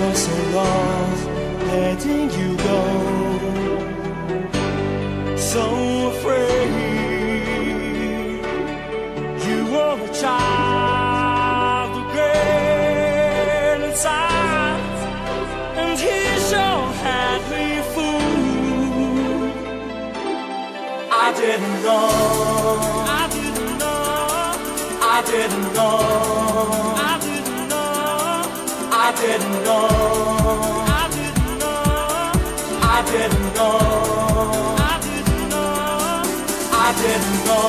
was so long letting you go, so afraid. You were a child of great inside, and he sure had me fooled. I didn't know, I didn't know, I didn't know, I didn't know, I didn't know, I didn't know, I didn't know, I didn't know, I didn't know,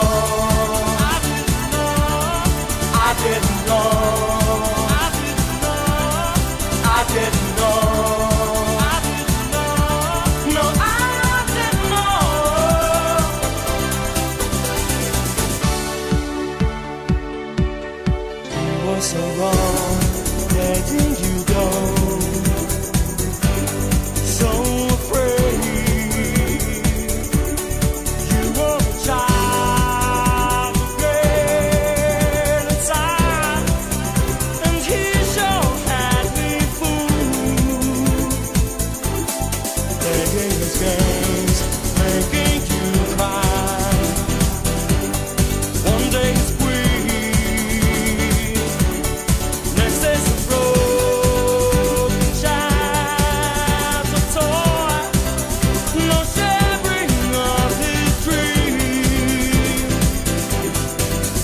I didn't know, I didn't know, I didn't know, I didn't know, no, I didn't know. You were so wrong letting you go, so afraid. You were a child of great inside, and he sure had me fooled. Playing his games, making you cry. One day he's free, next day's a broken child's toy, no sharing of his dream.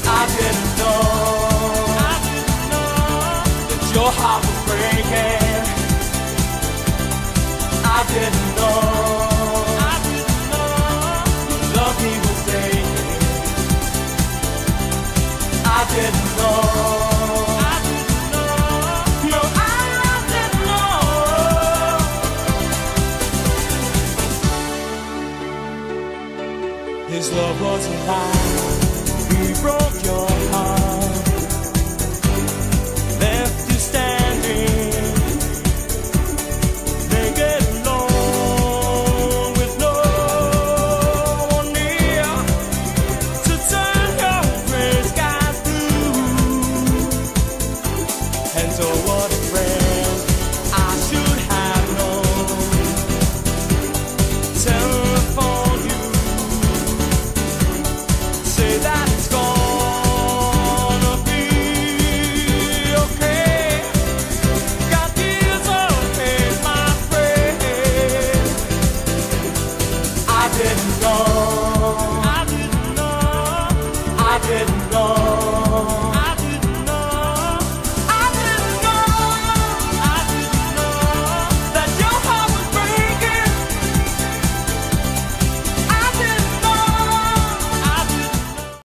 I didn't know, I didn't know that your heart was breaking. I didn't know, I didn't know your love he was taking. I didn't know, I didn't know, no, I didn't know. His love was a lie, he broke your heart, left you standing, naked and alone, with no one near to turn your gray skies blue. And so what a friend I should have known. Telephone you, say that it's gonna be okay. Got years of pain, my friend. I didn't